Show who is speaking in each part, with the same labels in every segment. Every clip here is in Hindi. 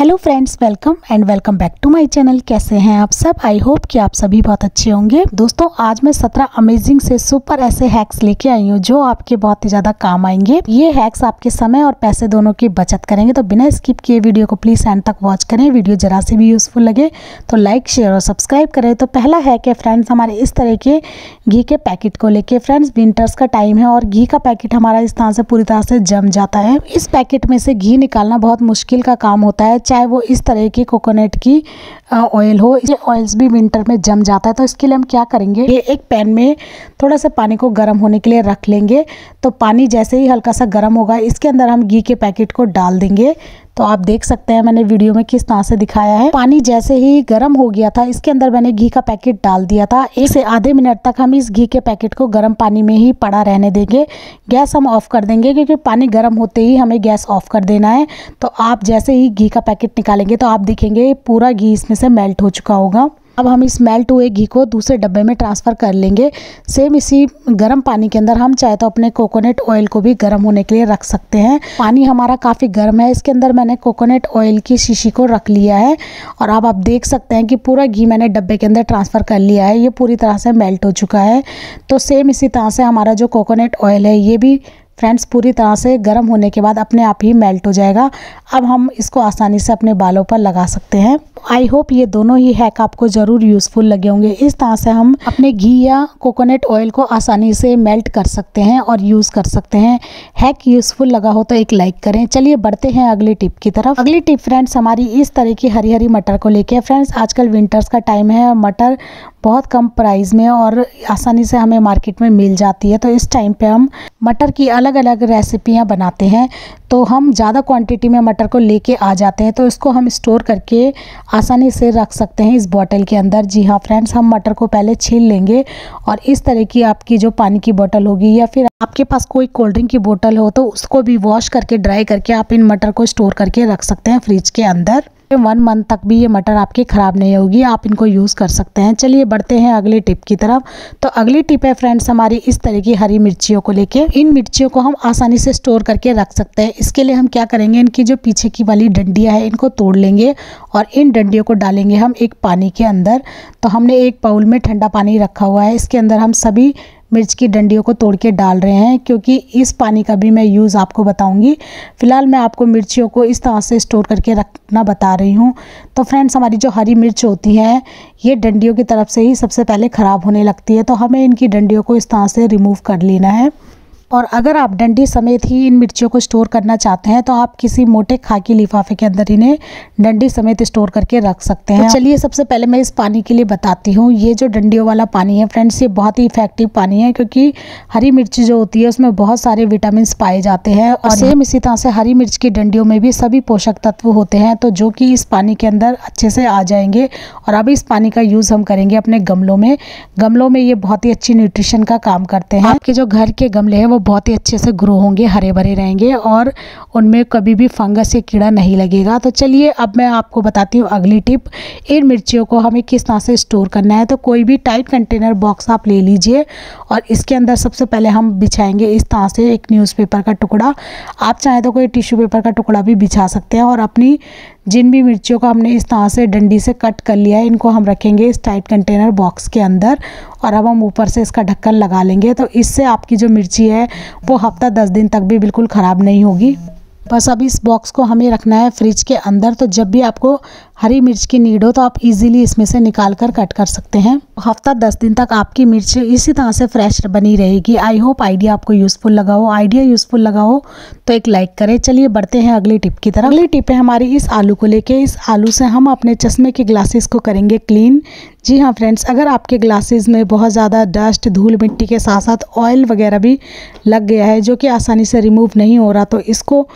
Speaker 1: Hello friends, welcome back to my channel. कैसे हैं आप सब? आई होप कि आप सभी बहुत अच्छे होंगे। दोस्तों, आज मैं 17 अमेजिंग से सुपर ऐसे हैक्स लेके आई हूँ जो आपके बहुत ही ज़्यादा काम आएंगे। ये हैक्स आपके समय और पैसे दोनों की बचत करेंगे, तो बिना स्किप किए वीडियो को प्लीज़ एंड तक वॉच करें। वीडियो जरा से भी यूज़फुल लगे तो लाइक, शेयर और सब्सक्राइब करें। तो पहला हैक है फ्रेंड्स हमारे इस तरह के घी के पैकेट को लेके। फ्रेंड्स, विंटर्स का टाइम है और घी का पैकेट हमारा इस तरह से पूरी तरह से जम जाता है। इस पैकेट में से घी निकालना बहुत मुश्किल का काम होता है, चाहे वो इस तरह की कोकोनट की ऑयल हो। ये ऑयल्स भी विंटर में जम जाता है। तो इसके लिए हम क्या करेंगे, ये एक पैन में थोड़ा सा पानी को गर्म होने के लिए रख लेंगे। तो पानी जैसे ही हल्का सा गर्म होगा, इसके अंदर हम घी के पैकेट को डाल देंगे। तो आप देख सकते हैं मैंने वीडियो में किस तरह से दिखाया है। पानी जैसे ही गर्म हो गया था, इसके अंदर मैंने घी का पैकेट डाल दिया था। 1 से आधे मिनट तक हम इस घी के पैकेट को गर्म पानी में ही पड़ा रहने देंगे। गैस हम ऑफ कर देंगे क्योंकि पानी गर्म होते ही हमें गैस ऑफ कर देना है। तो आप जैसे ही घी का पैकेट निकालेंगे तो आप देखेंगे पूरा घी इसमें से मेल्ट हो चुका होगा। अब हम इस मेल्ट हुए घी को दूसरे डब्बे में ट्रांसफ़र कर लेंगे। सेम इसी गर्म पानी के अंदर हम चाहे तो अपने कोकोनट ऑयल को भी गर्म होने के लिए रख सकते हैं। पानी हमारा काफ़ी गर्म है, इसके अंदर मैंने कोकोनट ऑयल की शीशी को रख लिया है और अब आप देख सकते हैं कि पूरा घी मैंने डब्बे के अंदर ट्रांसफ़र कर लिया है। ये पूरी तरह से मेल्ट हो चुका है। तो सेम इसी तरह से हमारा जो कोकोनट ऑयल है ये भी फ्रेंड्स पूरी तरह से गर्म होने के बाद अपने आप ही मेल्ट हो जाएगा। अब हम इसको आसानी से अपने बालों पर लगा सकते हैं। आई होप ये दोनों ही हैक आपको ज़रूर यूज़फुल लगे होंगे। इस तरह से हम अपने घी या कोकोनट ऑयल को आसानी से मेल्ट कर सकते हैं और यूज़ कर सकते हैं। हैक यूज़फुल लगा हो तो एक लाइक करें। चलिए बढ़ते हैं अगली टिप की तरफ। अगली टिप फ्रेंड्स हमारी इस तरह की हरी हरी मटर को लेके। फ्रेंड्स, आजकल विंटर्स का टाइम है और मटर बहुत कम प्राइस में और आसानी से हमें मार्केट में मिल जाती है। तो इस टाइम पे हम मटर की अलग अलग रेसिपियां बनाते हैं। तो हम ज़्यादा क्वांटिटी में मटर को लेके आ जाते हैं, तो इसको हम स्टोर करके आसानी से रख सकते हैं इस बॉटल के अंदर। जी हाँ फ्रेंड्स, हम मटर को पहले छील लेंगे और इस तरह की आपकी जो पानी की बोतल होगी या फिर आपके पास कोई कोल्ड ड्रिंक की बोतल हो तो उसको भी वॉश करके ड्राई करके आप इन मटर को स्टोर करके रख सकते हैं फ्रिज के अंदर। 1 मंथ तक भी ये मटर आपकी ख़राब नहीं होगी, आप इनको यूज़ कर सकते हैं। चलिए बढ़ते हैं अगली टिप की तरफ। तो अगली टिप है फ्रेंड्स हमारी इस तरह की हरी मिर्चियों को लेके। इन मिर्चियों को हम आसानी से स्टोर करके रख सकते हैं। इसके लिए हम क्या करेंगे, इनकी जो पीछे की वाली डंडियाँ है इनको तोड़ लेंगे और इन डंडियों को डालेंगे हम एक पानी के अंदर। तो हमने एक बाउल में ठंडा पानी रखा हुआ है, इसके अंदर हम सभी मिर्च की डंडियों को तोड़ के डाल रहे हैं क्योंकि इस पानी का भी मैं यूज़ आपको बताऊंगी। फ़िलहाल मैं आपको मिर्चियों को इस तरह से स्टोर करके रखना बता रही हूँ। तो फ्रेंड्स, हमारी जो हरी मिर्च होती हैं ये डंडियों की तरफ से ही सबसे पहले ख़राब होने लगती है। तो हमें इनकी डंडियों को इस तरह से रिमूव कर लेना है। और अगर आप डंडी समेत ही इन मिर्चियों को स्टोर करना चाहते हैं तो आप किसी मोटे खाकी लिफाफे के अंदर इन्हें डंडी समेत स्टोर करके रख सकते हैं। तो चलिए सबसे पहले मैं इस पानी के लिए बताती हूँ। ये जो डंडियों वाला पानी है फ्रेंड्स, ये बहुत ही इफेक्टिव पानी है क्योंकि हरी मिर्च जो होती है उसमें बहुत सारे विटामिन पाए जाते हैं और सेम इसी तरह से हरी मिर्च की डंडियों में भी सभी पोषक तत्व होते हैं, तो जो कि इस पानी के अंदर अच्छे से आ जाएंगे। और अब इस पानी का यूज़ हम करेंगे अपने गमलों में। गमलों में ये बहुत ही अच्छी न्यूट्रिशन का काम करते हैं। आपके जो घर के गमले हैं वो बहुत ही अच्छे से ग्रो होंगे, हरे भरे रहेंगे और उनमें कभी भी फंगस या कीड़ा नहीं लगेगा। तो चलिए अब मैं आपको बताती हूँ अगली टिप। इन मिर्चियों को हमें किस तरह से स्टोर करना है। तो कोई भी टाइट कंटेनर बॉक्स आप ले लीजिए और इसके अंदर सबसे पहले हम बिछाएंगे इस तरह से एक न्यूज़पेपर का टुकड़ा। आप चाहे तो कोई टिश्यू पेपर का टुकड़ा भी बिछा सकते हैं। और अपनी जिन भी मिर्चियों को हमने इस तरह से डंडी से कट कर लिया है इनको हम रखेंगे इस टाइट कंटेनर बॉक्स के अंदर और अब हम ऊपर से इसका ढक्कन लगा लेंगे। तो इससे आपकी जो मिर्ची है वो हफ्ता 10 दिन तक भी बिल्कुल ख़राब नहीं होगी। बस अब इस बॉक्स को हमें रखना है फ्रिज के अंदर। तो जब भी आपको हरी मिर्च की नीड हो तो आप इजीली इसमें से निकाल कर कट कर सकते हैं। हफ्ता 10 दिन तक आपकी मिर्च इसी तरह से फ्रेश बनी रहेगी। आई होप आइडिया आपको यूज़फुल लगा हो। आइडिया यूज़फुल लगा हो तो एक लाइक करें। चलिए बढ़ते हैं अगली टिप की तरफ। अगली टिप है हमारी इस आलू को लेके। इस आलू से हम अपने चश्मे के ग्लासेस को करेंगे क्लीन। जी हाँ फ्रेंड्स, अगर आपके ग्लासेस में बहुत ज़्यादा डस्ट, धूल मिट्टी के साथ साथ ऑयल वगैरह भी लग गया है जो कि आसानी से रिमूव नहीं हो रहा, तो इसको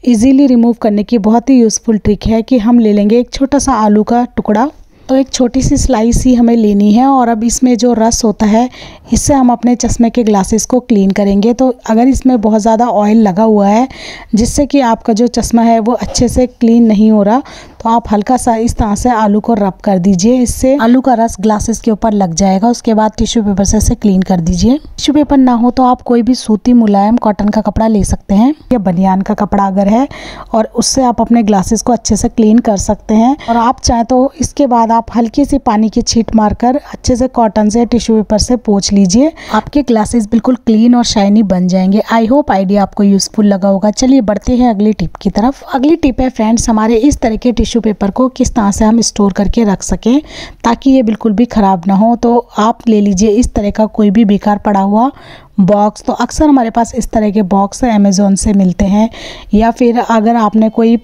Speaker 1: इजीली रिमूव करने की बहुत ही यूज़फुल ट्रिक है कि हम ले लेंगे एक छोटा सा आलू का टुकड़ा। तो एक छोटी सी स्लाइस ही हमें लेनी है और अब इसमें जो रस होता है इससे हम अपने चश्मे के ग्लासेस को क्लीन करेंगे। तो अगर इसमें बहुत ज़्यादा ऑयल लगा हुआ है जिससे कि आपका जो चश्मा है वो अच्छे से क्लीन नहीं हो रहा, तो आप हल्का सा इस तरह से आलू को रब कर दीजिए, इससे आलू का रस ग्लासेस के ऊपर लग जाएगा। उसके बाद टिश्यू पेपर से इसे क्लीन कर दीजिए। टिश्यू पेपर ना हो तो आप कोई भी सूती मुलायम कॉटन का कपड़ा ले सकते हैं या बनियान का कपड़ा अगर है, और उससे आप अपने ग्लासेस को अच्छे से क्लीन कर सकते हैं। और आप चाहें तो इसके बाद आप हल्की सी पानी की छींट मारकर अच्छे से कॉटन से टिश्यू पेपर से पोंछ लीजिए। आपके ग्लासेस बिल्कुल क्लीन और शाइनी बन जाएंगे। आई होप आइडिया आपको यूजफुल लगा होगा। चलिए बढ़ते हैं अगली टिप की तरफ। अगली टिप है फ्रेंड्स, हमारे इस तरह के टिश्यू पेपर को किस तरह से हम स्टोर करके रख सकें ताकि ये बिल्कुल भी ख़राब ना हो। तो आप ले लीजिए इस तरह का कोई भी बेकार पड़ा हुआ बॉक्स। तो अक्सर हमारे पास इस तरह के बॉक्स अमेज़ॉन से मिलते हैं, या फिर अगर आपने कोई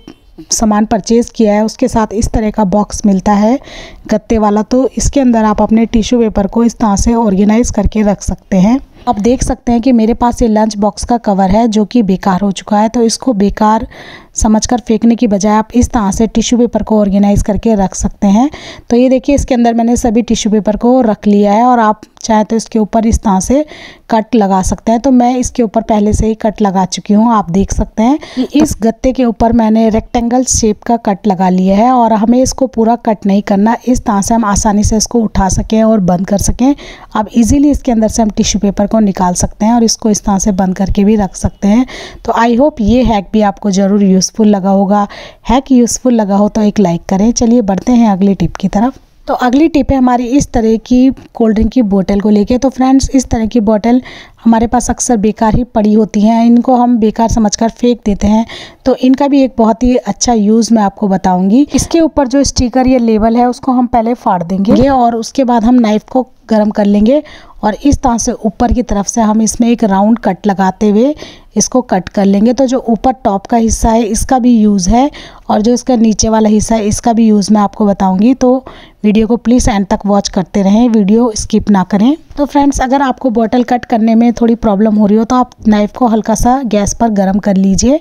Speaker 1: सामान परचेज़ किया है उसके साथ इस तरह का बॉक्स मिलता है गत्ते वाला, तो इसके अंदर आप अपने टिश्यू पेपर को इस तरह से ऑर्गेनाइज करके रख सकते हैं। आप देख सकते हैं कि मेरे पास ये लंच बॉक्स का कवर है जो कि बेकार हो चुका है, तो इसको बेकार समझकर फेंकने की बजाय आप इस तरह से टिश्यू पेपर को ऑर्गेनाइज करके रख सकते हैं। तो ये देखिए इसके अंदर मैंने सभी टिश्यू पेपर को रख लिया है, और आप चाहे तो इसके ऊपर इस तरह से कट लगा सकते हैं। तो मैं इसके ऊपर पहले से ही कट लगा चुकी हूँ। आप देख सकते हैं कि इस गत्ते के ऊपर मैंने रेक्टेंगल शेप का कट लगा लिया है, और हमें इसको पूरा कट नहीं करना, इस तरह से हम आसानी से इसको उठा सकें और बंद कर सकें। अब इजीली इसके अंदर से हम टिश्यू पेपर को निकाल सकते हैं और इसको इस तरह से बंद करके भी रख सकते हैं। तो आई होप ये हैक भी आपको ज़रूर यूज़फुल लगा होगा। हैक यूज़फुल लगा हो तो एक लाइक करें। चलिए बढ़ते हैं अगली टिप की तरफ। तो अगली टिप है हमारी इस तरह की कोल्ड ड्रिंक की बोतल को लेके। तो फ्रेंड्स इस तरह की बोतल हमारे पास अक्सर बेकार ही पड़ी होती हैं, इनको हम बेकार समझकर फेंक देते हैं। तो इनका भी एक बहुत ही अच्छा यूज़ मैं आपको बताऊंगी। इसके ऊपर जो स्टिकर या लेबल है उसको हम पहले फाड़ देंगे, और उसके बाद हम नाइफ को गर्म कर लेंगे, और इस तरह से ऊपर की तरफ से हम इसमें एक राउंड कट लगाते हुए इसको कट कर लेंगे। तो जो ऊपर टॉप का हिस्सा है इसका भी यूज़ है, और जो इसका नीचे वाला हिस्सा है इसका भी यूज़ मैं आपको बताऊंगी। तो वीडियो को प्लीज़ एंड तक वॉच करते रहें, वीडियो स्किप ना करें। तो फ्रेंड्स अगर आपको बॉटल कट करने में थोड़ी प्रॉब्लम हो रही हो तो आप नाइफ़ को हल्का सा गैस पर गर्म कर लीजिए,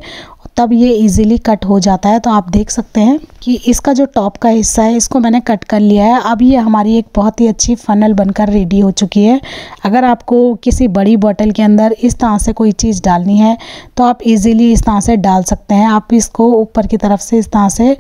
Speaker 1: तब ये इजीली कट हो जाता है। तो आप देख सकते हैं कि इसका जो टॉप का हिस्सा है इसको मैंने कट कर लिया है। अब ये हमारी एक बहुत ही अच्छी फनल बनकर रेडी हो चुकी है। अगर आपको किसी बड़ी बोतल के अंदर इस तरह से कोई चीज़ डालनी है तो आप इजीली इस तरह से डाल सकते हैं। आप इसको ऊपर की तरफ से इस तरह से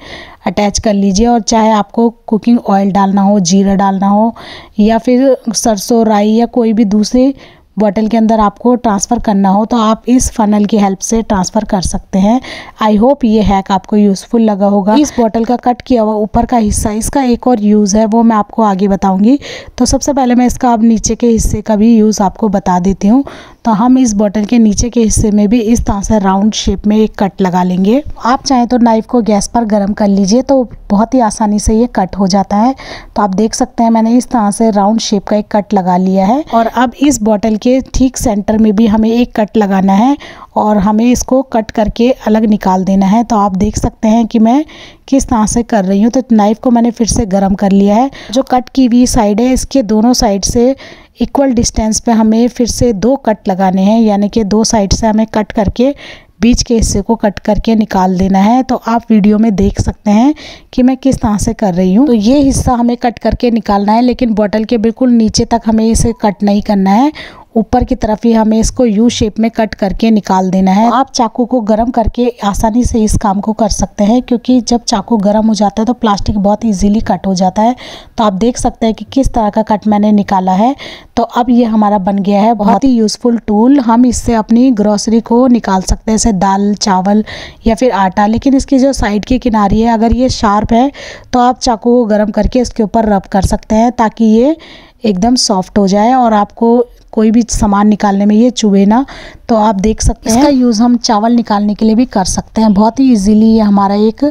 Speaker 1: अटैच कर लीजिए, और चाहे आपको कुकिंग ऑयल डालना हो, जीरा डालना हो, या फिर सरसों, राई या कोई भी दूसरी बॉटल के अंदर आपको ट्रांसफ़र करना हो तो आप इस फनल की हेल्प से ट्रांसफ़र कर सकते हैं। आई होप ये हैक आपको यूज़फुल लगा होगा। इस बॉटल का कट किया हुआ ऊपर का हिस्सा, इसका एक और यूज़ है वो मैं आपको आगे बताऊंगी। तो सबसे पहले मैं इसका अब नीचे के हिस्से का भी यूज़ आपको बता देती हूँ। तो हम इस बॉटल के नीचे के हिस्से में भी इस तरह से राउंड शेप में एक कट लगा लेंगे। आप चाहें तो नाइफ़ को गैस पर गर्म कर लीजिए, तो बहुत ही आसानी से ये कट हो जाता है। तो आप देख सकते हैं मैंने इस तरह से राउंड शेप का एक कट लगा लिया है, और अब इस बॉटल के ठीक सेंटर में भी हमें एक कट लगाना है, और हमें इसको कट करके अलग निकाल देना है। तो आप देख सकते हैं कि मैं किस तरह से कर रही हूँ। तो नाइफ़ को मैंने फिर से गर्म कर लिया है। जो कट की हुई साइड है इसके दोनों साइड से इक्वल डिस्टेंस पे हमें फिर से 2 कट लगाने हैं, यानी कि 2 साइड से हमें कट करके बीच के हिस्से को कट करके निकाल देना है। तो आप वीडियो में देख सकते हैं कि मैं किस तरह से कर रही हूँ। तो ये हिस्सा हमें कट करके निकालना है, लेकिन बॉटल के बिल्कुल नीचे तक हमें इसे कट नहीं करना है। ऊपर की तरफ ही हमें इसको यू शेप में कट करके निकाल देना है। आप चाकू को गर्म करके आसानी से इस काम को कर सकते हैं, क्योंकि जब चाकू गर्म हो जाता है तो प्लास्टिक बहुत इजीली कट हो जाता है। तो आप देख सकते हैं कि किस तरह का कट मैंने निकाला है। तो अब ये हमारा बन गया है बहुत ही यूज़फुल टूल। हम इससे अपनी ग्रोसरी को निकाल सकते हैं, जैसे दाल, चावल या फिर आटा। लेकिन इसकी जो साइड की किनारी है अगर ये शार्प है तो आप चाकू को गर्म करके इसके ऊपर रब कर सकते हैं ताकि ये एकदम सॉफ्ट हो जाए और आपको कोई भी सामान निकालने में ये चुभे ना। तो आप देख सकते हैं इसका यूज़ हम चावल निकालने के लिए भी कर सकते हैं। बहुत ही इजीली ये हमारा एक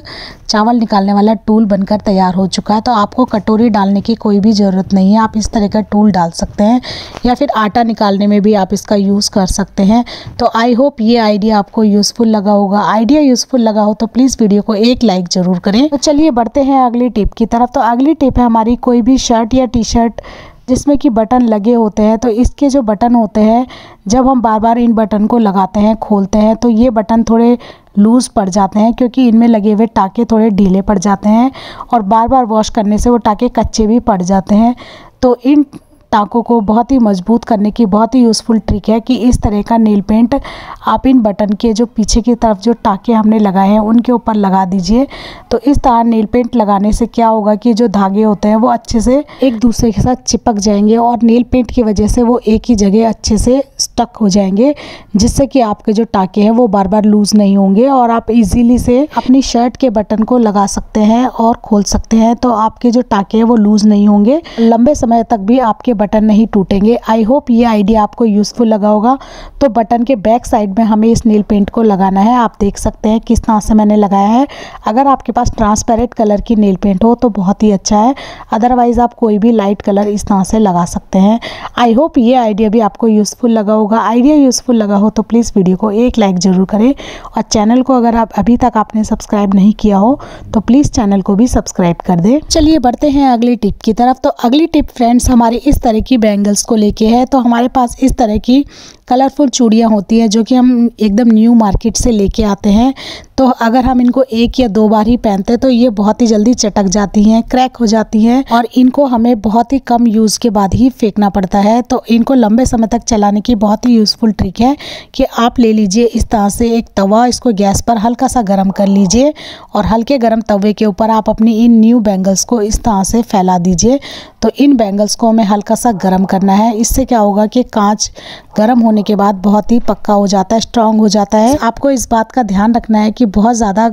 Speaker 1: चावल निकालने वाला टूल बनकर तैयार हो चुका है। तो आपको कटोरी डालने की कोई भी ज़रूरत नहीं है, आप इस तरह का टूल डाल सकते हैं, या फिर आटा निकालने में भी आप इसका यूज़ कर सकते हैं। तो आई होप ये आइडिया आपको यूज़फुल लगा होगा। आइडिया यूज़फुल लगा हो तो प्लीज़ वीडियो को एक लाइक ज़रूर करें। तो चलिए बढ़ते हैं अगली टिप की तरफ। तो अगली टिप है हमारी कोई भी शर्ट या टी शर्ट जिसमें कि बटन लगे होते हैं। तो इसके जो बटन होते हैं जब हम बार बार इन बटन को लगाते हैं, खोलते हैं, तो ये बटन थोड़े लूज़ पड़ जाते हैं, क्योंकि इनमें लगे हुए टाँके थोड़े ढीले पड़ जाते हैं और बार बार वॉश करने से वो टाँके कच्चे भी पड़ जाते हैं। तो इन टाँकों को बहुत ही मजबूत करने की बहुत ही यूज़फुल ट्रिक है कि इस तरह का नेल पेंट आप इन बटन के जो पीछे की तरफ जो टाँके हमने लगाए हैं उनके ऊपर लगा दीजिए। तो इस तरह नेल पेंट लगाने से क्या होगा कि जो धागे होते हैं वो अच्छे से एक दूसरे के साथ चिपक जाएंगे और नेल पेंट की वजह से वो एक ही जगह अच्छे से स्टक हो जाएंगे, जिससे कि आपके जो टाँके हैं वो बार बार लूज़ नहीं होंगे और आप इजीली से अपनी शर्ट के बटन को लगा सकते हैं और खोल सकते हैं। तो आपके जो टाँके हैं वो लूज़ नहीं होंगे, लंबे समय तक भी आपके बटन नहीं टूटेंगे। आई होप ये आइडिया आपको यूज़फुल लगा होगा। तो बटन के बैक साइड में हमें इस नेल पेंट को लगाना है। आप देख सकते हैं किस तरह से मैंने लगाया है। अगर आपके पास ट्रांसपेरेंट कलर की नेल पेंट हो तो बहुत ही अच्छा है, अदरवाइज़ आप कोई भी लाइट कलर इस तरह से लगा सकते हैं। आई होप ये आइडिया भी आपको यूज़फुल लगा होगा। आइडिया यूज़फुल लगा हो तो प्लीज़ वीडियो को एक लाइक ज़रूर करें और चैनल को अगर आप अभी तक आपने सब्सक्राइब नहीं किया हो तो प्लीज़ चैनल को भी सब्सक्राइब कर दें। चलिए बढ़ते हैं अगली टिप की तरफ। तो अगली टिप फ्रेंड्स हमारी इस तरह की बैंगल्स को लेके है। तो हमारे पास इस तरह की कलरफुल चूड़ियाँ होती हैं जो कि हम एकदम न्यू मार्केट से लेके आते हैं। तो अगर हम इनको एक या दो बार ही पहनते हैं तो ये बहुत ही जल्दी चटक जाती हैं, क्रैक हो जाती हैं और इनको हमें बहुत ही कम यूज़ के बाद ही फेंकना पड़ता है। तो इनको लंबे समय तक चलाने की बहुत ही यूज़फुल ट्रिक है कि आप ले लीजिए इस तरह से एक तवा, इसको गैस पर हल्का सा गर्म कर लीजिए और हल्के गर्म तवे के ऊपर आप अपनी इन न्यू बैंगल्स को इस तरह से फैला दीजिए। तो इन बैंगल्स को हमें हल्का सा गर्म करना है। इससे क्या होगा कि कांच गर्म होने के बाद बहुत ही पक्का हो जाता है, स्ट्रांग हो जाता है। आपको इस बात का ध्यान रखना है कि बहुत ज़्यादा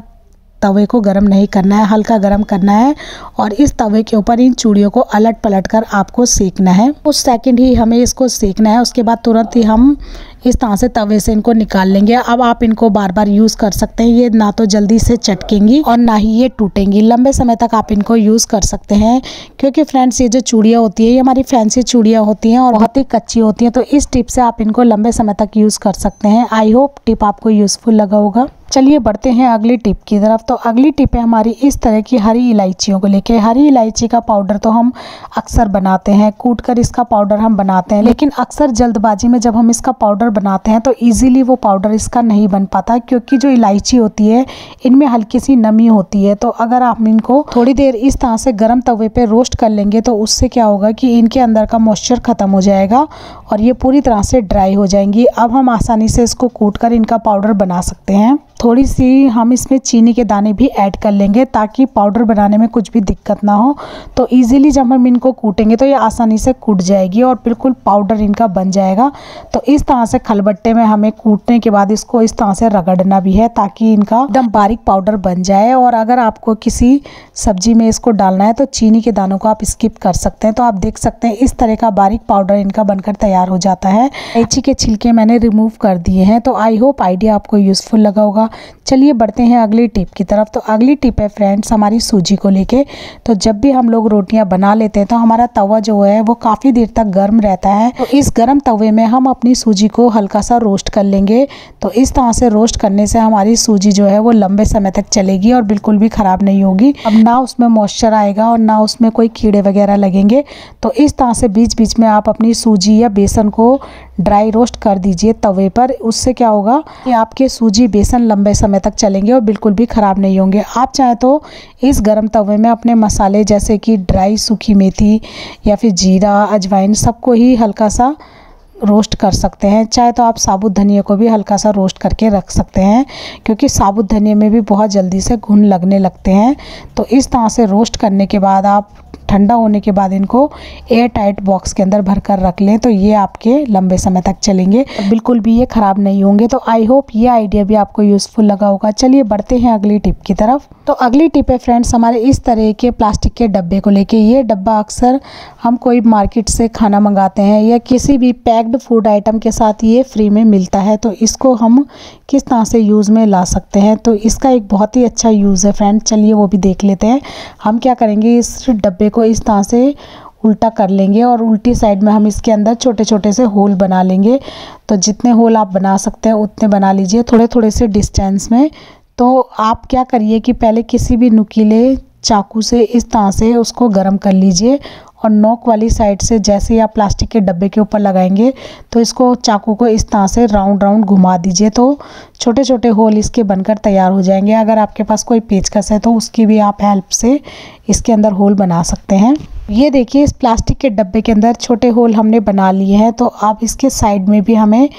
Speaker 1: तवे को गर्म नहीं करना है, हल्का गर्म करना है और इस तवे के ऊपर इन चूड़ियों को अलट पलट कर आपको सेकना है। उस सेकंड ही हमें इसको सेकना है, उसके बाद तुरंत ही हम इस तरह से तवे से इनको निकाल लेंगे। अब आप इनको बार बार यूज़ कर सकते हैं, ये ना तो जल्दी से चटकेंगी और ना ही ये टूटेंगी। लंबे समय तक आप इनको यूज़ कर सकते हैं क्योंकि फ्रेंड्स ये जो चूड़ियाँ होती है ये हमारी फैंसी चूड़ियाँ होती हैं और बहुत ही कच्ची होती हैं। तो इस टिप से आप इनको लंबे समय तक यूज़ कर सकते हैं। आई होप टिप आपको यूज़फुल लगा होगा। चलिए बढ़ते हैं अगली टिप की तरफ। तो अगली टिप है हमारी इस तरह की हरी इलायचियों को लेके। हरी इलायची का पाउडर तो हम अक्सर बनाते हैं, कूट कर इसका पाउडर हम बनाते हैं, लेकिन अक्सर जल्दबाजी में जब हम इसका पाउडर बनाते हैं तो इजीली वो पाउडर इसका नहीं बन पाता क्योंकि जो इलायची होती है इनमें हल्की सी नमी होती है। तो अगर आप इनको थोड़ी देर इस तरह से गर्म तवे पे रोस्ट कर लेंगे तो उससे क्या होगा कि इनके अंदर का मॉइस्चर ख़त्म हो जाएगा और ये पूरी तरह से ड्राई हो जाएंगी। अब हम आसानी से इसको कूट कर इनका पाउडर बना सकते हैं। थोड़ी सी हम इसमें चीनी के दाने भी ऐड कर लेंगे ताकि पाउडर बनाने में कुछ भी दिक्कत ना हो। तो इजीली जब हम इनको कूटेंगे तो ये आसानी से कूट जाएगी और बिल्कुल पाउडर इनका बन जाएगा। तो इस तरह से खलबट्टे में हमें कूटने के बाद इसको इस तरह से रगड़ना भी है ताकि इनका एकदम बारीक पाउडर बन जाए। और अगर आपको किसी सब्जी में इसको डालना है तो चीनी के दानों को आप स्किप कर सकते हैं। तो आप देख सकते हैं इस तरह का बारीक पाउडर इनका बनकर तैयार हो जाता है। इलायची के छिलके मैंने रिमूव कर दिए हैं। तो आई होप आइडिया आपको यूज़फुल लगा होगा। चलिए बढ़ते हैं अगली टिप की तरफ। तो अगली टिप है फ्रेंड्स हमारी सूजी को लेके। तो जब भी हम लोग रोटियां बना लेते हैं तो हमारा तवा जो है वो काफ़ी देर तक गर्म रहता है। तो इस गर्म तवे में हम अपनी सूजी को हल्का सा रोस्ट कर लेंगे। तो इस तरह से रोस्ट करने से हमारी सूजी जो है वो लंबे समय तक चलेगी और बिल्कुल भी ख़राब नहीं होगी। अब ना उसमें मॉइस्चर आएगा और ना उसमें कोई कीड़े वगैरह लगेंगे। तो इस तरह से बीच बीच में आप अपनी सूजी या बेसन को ड्राई रोस्ट कर दीजिए तवे पर। उससे क्या होगा कि आपके सूजी बेसन लंबे समय तक चलेंगे और बिल्कुल भी ख़राब नहीं होंगे। आप चाहे तो इस गरम तवे में अपने मसाले जैसे कि ड्राई सूखी मेथी या फिर जीरा, अजवाइन सबको ही हल्का सा रोस्ट कर सकते हैं। चाहे तो आप साबुत धनिया को भी हल्का सा रोस्ट करके रख सकते हैं क्योंकि साबुत धनिया में भी बहुत जल्दी से घुन लगने लगते हैं। तो इस तरह से रोस्ट करने के बाद आप ठंडा होने के बाद इनको एयर टाइट बॉक्स के अंदर भर कर रख लें तो ये आपके लंबे समय तक चलेंगे और बिल्कुल भी ये ख़राब नहीं होंगे। तो आई होप ये आइडिया भी आपको यूज़फुल लगा होगा। चलिए बढ़ते हैं अगली टिप की तरफ। तो अगली टिप है फ्रेंड्स हमारे इस तरह के प्लास्टिक के डब्बे को लेके। ये डब्बा अक्सर हम कोई मार्केट से खाना मंगाते हैं या किसी भी पैक्ड फूड आइटम के साथ ये फ्री में मिलता है। तो इसको हम किस तरह से यूज़ में ला सकते हैं, तो इसका एक बहुत ही अच्छा यूज़ है फ्रेंड्स। चलिए वो भी देख लेते हैं। हम क्या करेंगे, इस डब्बे को इस तरह से उल्टा कर लेंगे और उल्टी साइड में हम इसके अंदर छोटे छोटे से होल बना लेंगे। तो जितने होल आप बना सकते हैं उतने बना लीजिए, थोड़े थोड़े से डिस्टेंस में। तो आप क्या करिए कि पहले किसी भी नुकीले चाकू से इस तरह से उसको गर्म कर लीजिए और नोक वाली साइड से जैसे ही आप प्लास्टिक के डब्बे के ऊपर लगाएंगे तो इसको चाकू को इस तरह से राउंड राउंड घुमा दीजिए। तो छोटे छोटे होल इसके बनकर तैयार हो जाएंगे। अगर आपके पास कोई पेचकस है तो उसकी भी आप हेल्प से इसके अंदर होल बना सकते हैं। ये देखिए इस प्लास्टिक के डब्बे के अंदर छोटे होल हमने बना लिए हैं। तो अब इसके साइड में भी हमें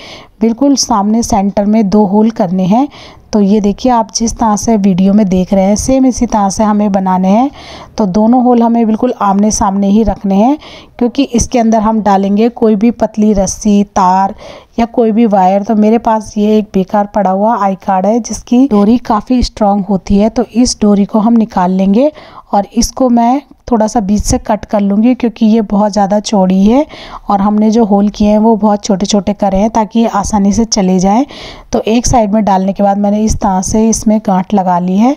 Speaker 1: बिल्कुल सामने सेंटर में 2 होल करने हैं। तो ये देखिए आप जिस तरह से वीडियो में देख रहे हैं सेम इसी तरह से हमें बनाने हैं। तो दोनों होल हमें बिल्कुल आमने सामने ही रखने हैं, क्योंकि इसके अंदर हम डालेंगे कोई भी पतली रस्सी, तार या कोई भी वायर। तो मेरे पास ये एक बेकार पड़ा हुआ आई कार्ड है जिसकी डोरी काफ़ी स्ट्रांग होती है। तो इस डोरी को हम निकाल लेंगे और इसको मैं थोड़ा सा बीच से कट कर लूँगी, क्योंकि ये बहुत ज़्यादा चौड़ी है और हमने जो होल किए हैं वो बहुत छोटे छोटे करे हैं ताकि ये आसानी से चले जाएं। तो एक साइड में डालने के बाद मैंने इस तरह से इसमें गांठ लगा ली है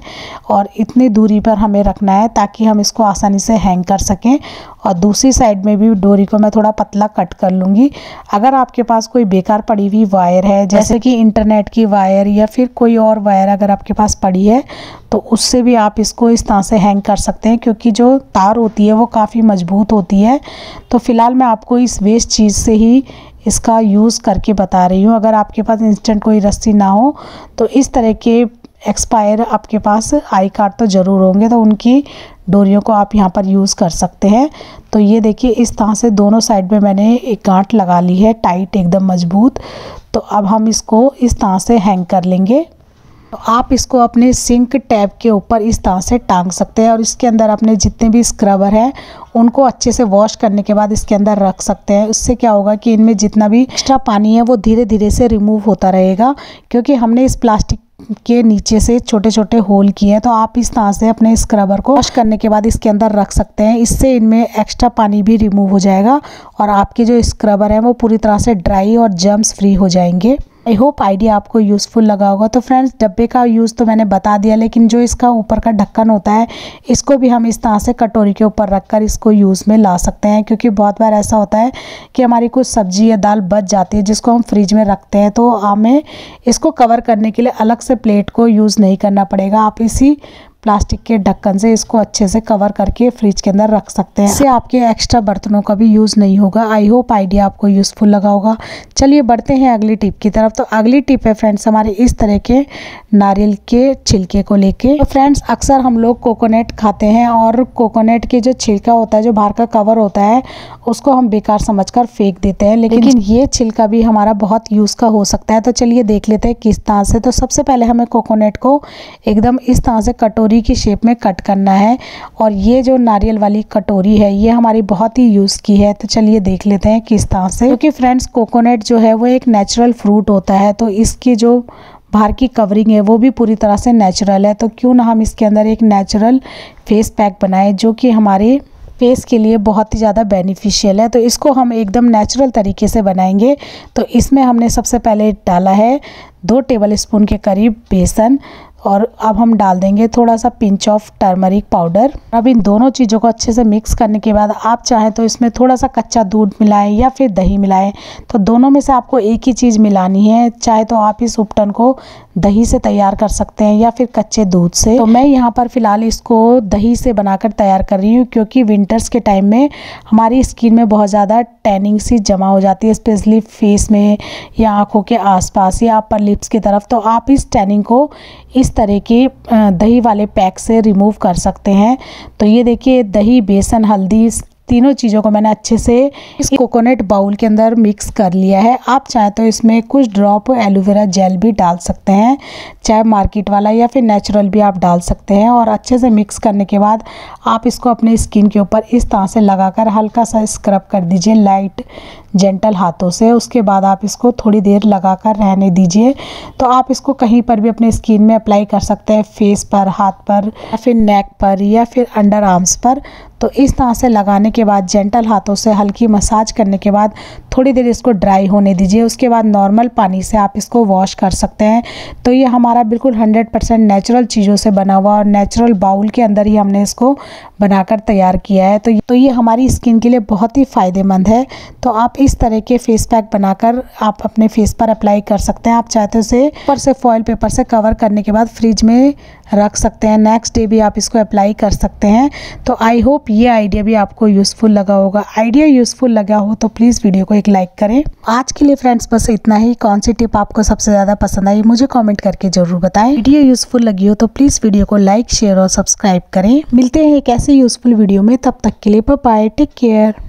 Speaker 1: और इतनी दूरी पर हमें रखना है ताकि हम इसको आसानी से हैंग कर सकें। और दूसरी साइड में भी डोरी को मैं थोड़ा पतला कट कर लूँगी। अगर आपके पास कोई बेकार पड़ी हुई वायर है, जैसे कि इंटरनेट की वायर या फिर कोई और वायर अगर आपके पास पड़ी है, तो उससे भी आप इसको इस तरह से हैंग कर सकते हैं, क्योंकि जो तार होती है वो काफ़ी मजबूत होती है। तो फ़िलहाल मैं आपको इस वेस्ट चीज़ से ही इसका यूज़ करके बता रही हूँ। अगर आपके पास इंस्टेंट कोई रस्सी ना हो तो इस तरह के एक्सपायर आपके पास आई कार्ड तो ज़रूर होंगे, तो उनकी डोरियों को आप यहाँ पर यूज़ कर सकते हैं। तो ये देखिए इस तरह से दोनों साइड में मैंने एक गांठ लगा ली है टाइट एकदम मजबूत। तो अब हम इसको इस तरह से हैंग कर लेंगे। तो आप इसको अपने सिंक टैप के ऊपर इस तरह से टांग सकते हैं और इसके अंदर अपने जितने भी स्क्रबर हैं उनको अच्छे से वॉश करने के बाद इसके अंदर रख सकते हैं। उससे क्या होगा कि इनमें जितना भी एक्स्ट्रा पानी है वो धीरे धीरे से रिमूव होता रहेगा, क्योंकि हमने इस प्लास्टिक के नीचे से छोटे छोटे होल किए हैं। तो आप इस तरह से अपने स्क्रबर को वॉश करने के बाद इसके अंदर रख सकते हैं। इससे इनमें एक्स्ट्रा पानी भी रिमूव हो जाएगा और आपके जो स्क्रबर हैं वो पूरी तरह से ड्राई और जर्म्स फ्री हो जाएंगे। आई होप आइडिया आपको यूज़फुल लगा होगा। तो फ्रेंड्स डब्बे का यूज़ तो मैंने बता दिया, लेकिन जो इसका ऊपर का ढक्कन होता है इसको भी हम इस तरह से कटोरी के ऊपर रखकर इसको यूज़ में ला सकते हैं, क्योंकि बहुत बार ऐसा होता है कि हमारी कुछ सब्जी या दाल बच जाती है जिसको हम फ्रिज में रखते हैं। तो हमें इसको कवर करने के लिए अलग से प्लेट को यूज़ नहीं करना पड़ेगा। आप इसी प्लास्टिक के ढक्कन से इसको अच्छे से कवर करके फ्रिज के अंदर रख सकते हैं। इससे आपके एक्स्ट्रा बर्तनों का भी यूज़ नहीं होगा। आई होप आइडिया आपको यूज़फुल लगा होगा। चलिए बढ़ते हैं अगली टिप की तरफ। तो अगली टिप है फ्रेंड्स हमारे इस तरह के नारियल के छिलके को लेके। तो फ्रेंड्स अक्सर हम लोग कोकोनट खाते हैं और कोकोनट के जो छिलका होता है, जो बाहर का कवर होता है, उसको हम बेकार समझकर फेंक देते हैं, लेकिन ये छिलका भी हमारा बहुत यूज़ का हो सकता है। तो चलिए देख लेते हैं किस तरह से। तो सबसे पहले हमें कोकोनट को एकदम इस तरह से कटोरी की शेप में कट करना है और ये जो नारियल वाली कटोरी है ये हमारी बहुत ही यूज़ की है। तो चलिए देख लेते हैं किस तरह से। क्योंकि फ्रेंड्स कोकोनट जो है वो एक नेचुरल फ्रूट होता है, तो इसकी जो बाहर की कवरिंग है वो भी पूरी तरह से नेचुरल है। तो क्यों ना हम इसके अंदर एक नेचुरल फेस पैक बनाएं जो कि हमारे फेस के लिए बहुत ही ज़्यादा बेनिफिशियल है। तो इसको हम एकदम नेचुरल तरीके से बनाएंगे। तो इसमें हमने सबसे पहले डाला है 2 टेबलस्पून के करीब बेसन और अब हम डाल देंगे थोड़ा सा पिंच ऑफ टर्मरिक पाउडर। अब इन दोनों चीज़ों को अच्छे से मिक्स करने के बाद आप चाहें तो इसमें थोड़ा सा कच्चा दूध मिलाएं या फिर दही मिलाएं। तो दोनों में से आपको एक ही चीज़ मिलानी है। चाहे तो आप इस उपटन को दही से तैयार कर सकते हैं या फिर कच्चे दूध से। तो मैं यहाँ पर फ़िलहाल इसको दही से बनाकर तैयार कर रही हूँ, क्योंकि विंटर्स के टाइम में हमारी स्किन में बहुत ज़्यादा टैनिंग सी जमा हो जाती है, स्पेशली फेस में या आँखों के आसपास या अपर लिप्स की तरफ। तो आप इस टैनिंग को इस तरह के दही वाले पैक से रिमूव कर सकते हैं। तो ये देखिए दही, बेसन, हल्दी, तीनों चीज़ों को मैंने अच्छे से इस कोकोनट बाउल के अंदर मिक्स कर लिया है। आप चाहे तो इसमें कुछ ड्रॉप एलोवेरा जेल भी डाल सकते हैं, चाहे मार्केट वाला या फिर नेचुरल भी आप डाल सकते हैं। और अच्छे से मिक्स करने के बाद आप इसको अपने स्किन के ऊपर इस तरह से लगाकर हल्का सा स्क्रब कर दीजिए लाइट जेंटल हाथों से। उसके बाद आप इसको थोड़ी देर लगाकर रहने दीजिए। तो आप इसको कहीं पर भी अपने स्किन में अप्लाई कर सकते हैं, फेस पर, हाथ पर या फिर नेक पर या फिर अंडर आर्म्स पर। तो इस तरह से लगाने के बाद जेंटल हाथों से हल्की मसाज करने के बाद थोड़ी देर इसको ड्राई होने दीजिए। उसके बाद नॉर्मल पानी से आप इसको वॉश कर सकते हैं। तो ये हमारा बिल्कुल 100% नेचुरल चीज़ों से बना हुआ और नेचुरल बाउल के अंदर ही हमने इसको बनाकर तैयार किया है। तो ये हमारी स्किन के लिए बहुत ही फ़ायदेमंद है। तो आप इस तरह के फेस पैक बनाकर आप अपने फेस पर अप्लाई कर सकते हैं। आप चाहते हो इसे ऊपर से फॉइल पेपर से कवर करने के बाद फ्रिज में रख सकते हैं, नेक्स्ट डे भी आप इसको अप्लाई कर सकते हैं। तो आई होप ये आइडिया भी आपको यूज़फुल लगा होगा। आइडिया यूज़फुल लगा हो तो प्लीज़ वीडियो को एक लाइक करें। आज के लिए फ्रेंड्स बस इतना ही। कौन सी टिप आपको सबसे ज़्यादा पसंद आई मुझे कमेंट करके ज़रूर बताएं। वीडियो यूज़फुल लगी हो तो प्लीज़ वीडियो को लाइक, शेयर और सब्सक्राइब करें। मिलते हैं एक ऐसे यूज़फुल वीडियो में, तब तक के लिए बाय बाय, टेक केयर।